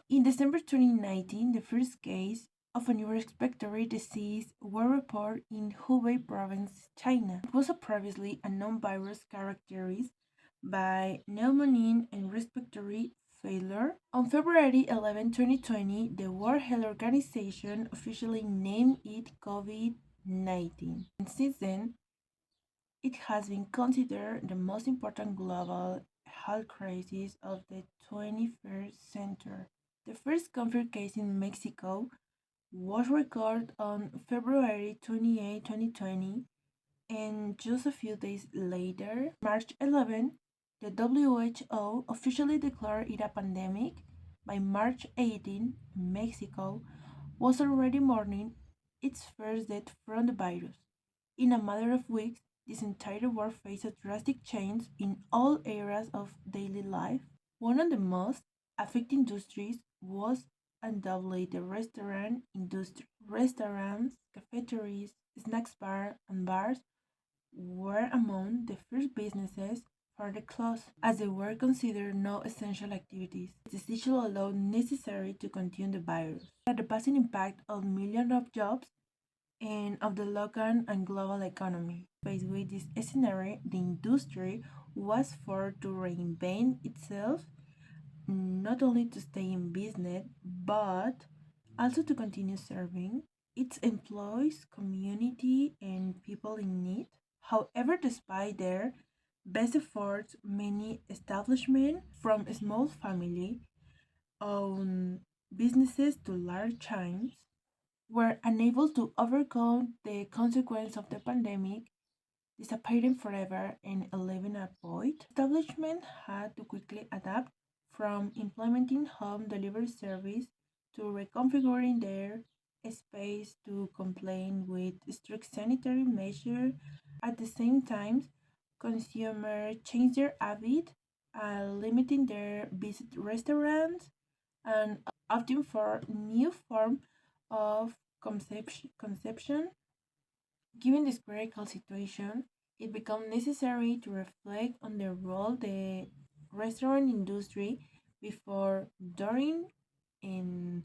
In December 2019, the first case of a new respiratory disease were reported in Hubei province, China. It was a previously unknown virus characterized by pneumonia and respiratory failure. On February 11, 2020, the World Health Organization officially named it COVID-19. And since then, it has been considered the most important global health crisis of the 21st century. The first confirmed case in Mexico was recorded on February 28, 2020, and just a few days later, March 11, the WHO officially declared it a pandemic. By March 18, Mexico was already mourning its first death from the virus. In a matter of weeks, this entire world faced drastic change in all areas of daily life. One of the most affected industries was undoubtedly the restaurant industry. Restaurants, cafeterias, snacks and bars were among the first businesses for the close, as they were considered non-essential activities. The decision allowed necessary to contain the virus. At the passing impact of millions of jobs and of the local and global economy. Faced with this scenario, the industry was forced to reinvent itself, not only to stay in business, but also to continue serving its employees, community, and people in need. However, despite their best efforts, many establishments, from small family owned businesses to large chains, were unable to overcome the consequence of the pandemic, disappearing forever and leaving a void. Establishment had to quickly adapt, from implementing home delivery service to reconfiguring their space to complying with strict sanitary measures. At the same time, consumers changed their habit, limiting their visit restaurants and opting for new form of conception. Given this critical situation, it became necessary to reflect on the role the restaurant industry before, during, and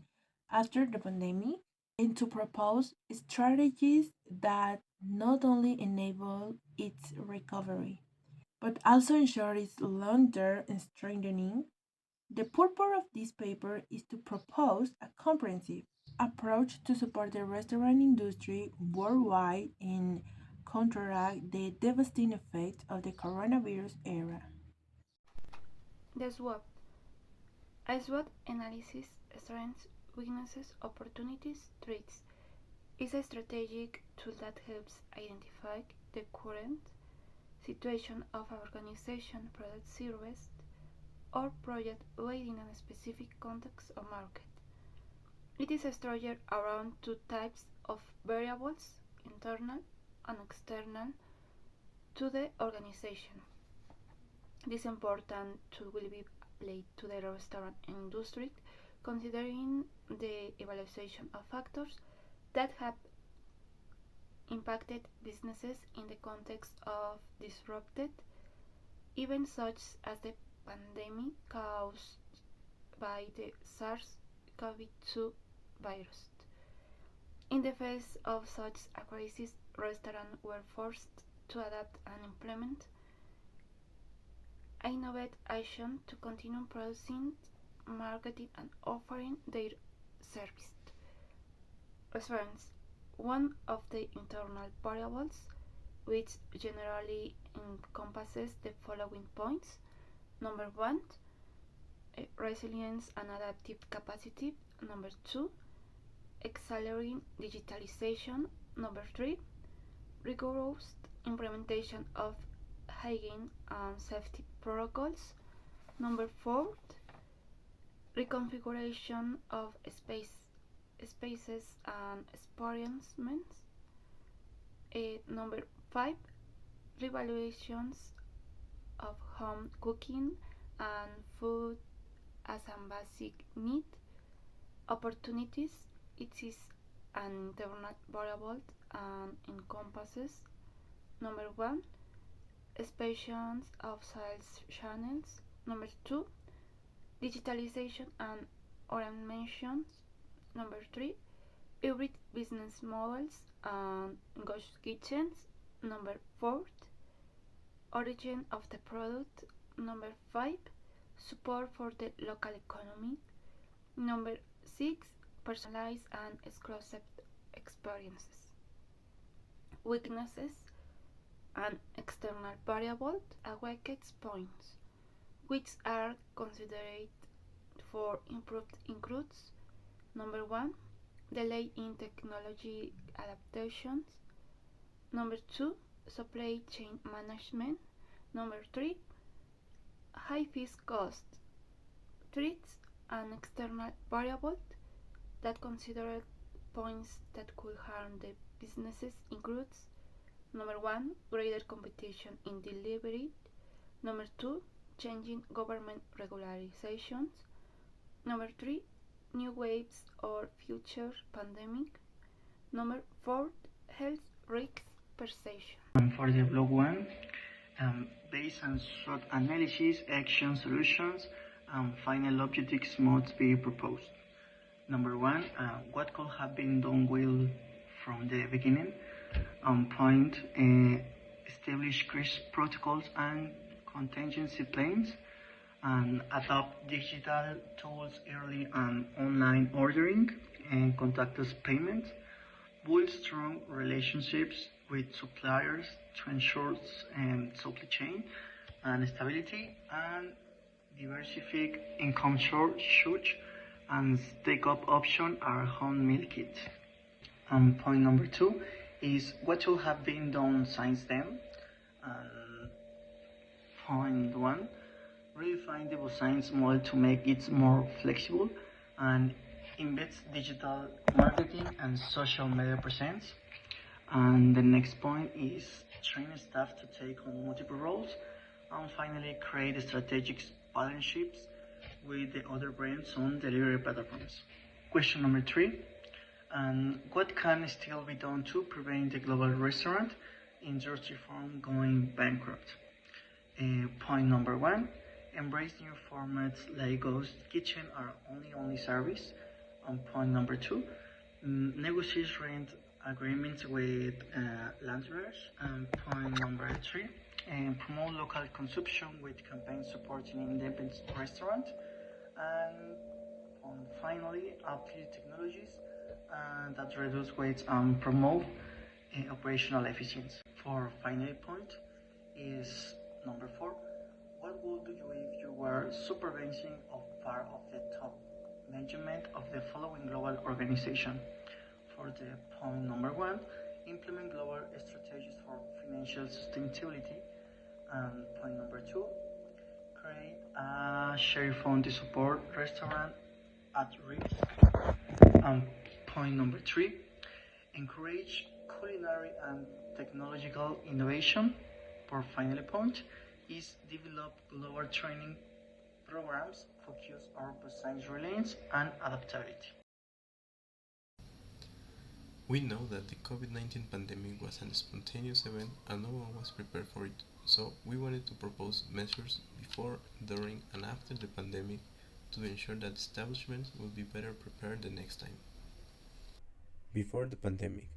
after the pandemic, and to propose strategies that not only enable its recovery, but also ensure its long-term strengthening. The purpose of this paper is to propose a comprehensive approach to support the restaurant industry worldwide and counteract the devastating effects of the coronavirus era. The SWOT. A SWOT analysis, strengths, weaknesses, opportunities, threats, is a strategic tool that helps identify the current situation of an organization, product, service, or project within a specific context or market. It is structured around two types of variables, internal and external, to the organization. This important tool will be applied to the restaurant industry, considering the evaluation of factors that have impacted businesses in the context of disrupted events such as the pandemic caused by the SARS-CoV-2 virus. In the face of such a crisis, restaurants were forced to adapt and implement innovative action to continue producing, marketing, and offering their service. Restaurants, one of the internal variables, which generally encompasses the following points. Number one, resilience and adaptive capacity. Number two, accelerating digitalization. Number three, rigorous implementation of hygiene and safety protocols. Number four, reconfiguration of spaces and experiences. Number five, revaluations of home cooking and food as a basic need. Opportunities, it is an internal variable and encompasses number one, expansion of sales channels. Number two, digitalization and Oran mentions. Number 3, hybrid business models and ghost kitchens. Number 4, origin of the product. Number 5, support for the local economy. Number 6, personalized and exclusive experiences. Weaknesses and external variables awakens points, which are considered for improved includes. Number 1, delay in technology adaptations. Number 2, supply chain management. Number 3, high fees cost. Threats and external variables that consider points that could harm the businesses includes. Number 1, greater competition in delivery. Number 2, changing government regularizations. Number 3, new waves or future pandemic. Number 4, health risks perception. For the blog one, based on SWOT analysis, action solutions, and final objectives must be proposed. Number 1, what could have been done well from the beginning? Point, establish crisp protocols and contingency plans, and adopt digital tools early and online ordering and contactless payments, build strong relationships with suppliers to ensure supply chain and stability, and diversify income sources and take-up option are home meal kits. Point number 2 is what should have been done since then. Point 1, redefine the science model to make it more flexible and embeds digital marketing and social media presence. And the next point is train staff to take on multiple roles. And finally, create strategic partnerships with the other brands on delivery platforms. Question number 3, and what can still be done to prevent the global restaurant industry from going bankrupt? Point number 1, embrace new formats like ghost kitchen or only service. Point number 2, negotiate rent agreements with landlords. Point number 3, promote local consumption with campaigns supporting independent restaurants. And finally, apply technologies that reduce waste and promote operational efficiency. For final point is number 4. What would you do if you were supervising of part of the top management of the following global organization? For the point number 1, implement global strategies for financial sustainability. And point number 2, create a share fund to support restaurant at risk. And point number 3, encourage culinary and technological innovation. For final point is develop global training programs focused on science resilience and adaptability. We know that the COVID-19 pandemic was a spontaneous event and no one was prepared for it, so we wanted to propose measures before, during, and after the pandemic to ensure that establishments will be better prepared the next time. Before the pandemic,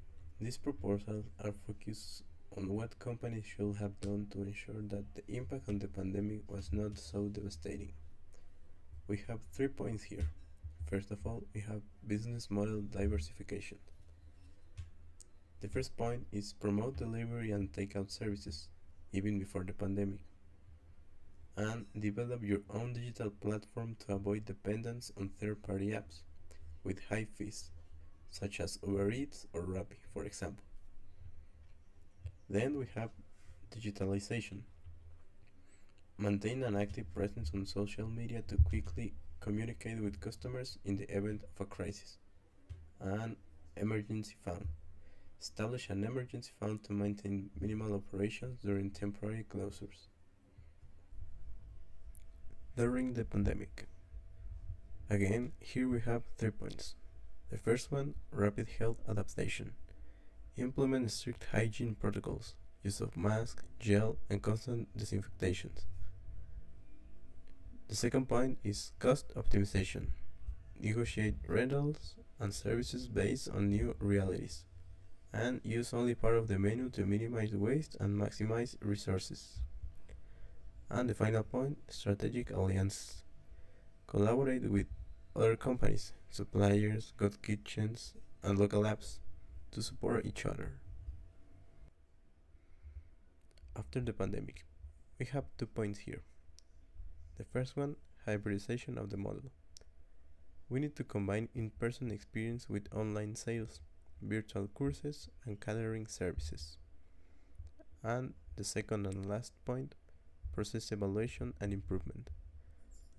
these proposals are focused on what companies should have done to ensure that the impact on the pandemic was not so devastating. We have 3 points here. First of all, we have business model diversification. The first point is promote delivery and takeout services, even before the pandemic, and develop your own digital platform to avoid dependence on third-party apps with high fees, such as Uber Eats or Rappi, for example. Then we have digitalization. Maintain an active presence on social media to quickly communicate with customers in the event of a crisis. And emergency fund. Establish an emergency fund to maintain minimal operations during temporary closures. During the pandemic. Again, here we have 3 points. The first one, rapid health adaptation. Implement strict hygiene protocols, use of mask, gel, and constant disinfectations. The second point is cost optimization. negotiate rentals and services based on new realities, and use only part of the menu to minimize waste and maximize resources. And the final point, strategic alliances. Collaborate with other companies, suppliers, good kitchens, and local apps to support each other. After the pandemic, we have 2 points here. The first one, hybridization of the model. We need to combine in-person experience with online sales, virtual courses, and catering services. And the second and last point, process evaluation and improvement.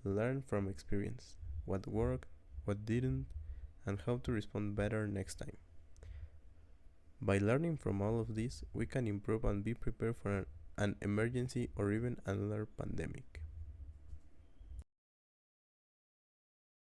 Learn from experience, what worked, what didn't, and how to respond better next time. By learning from all of this, we can improve and be prepared for an emergency or even another pandemic.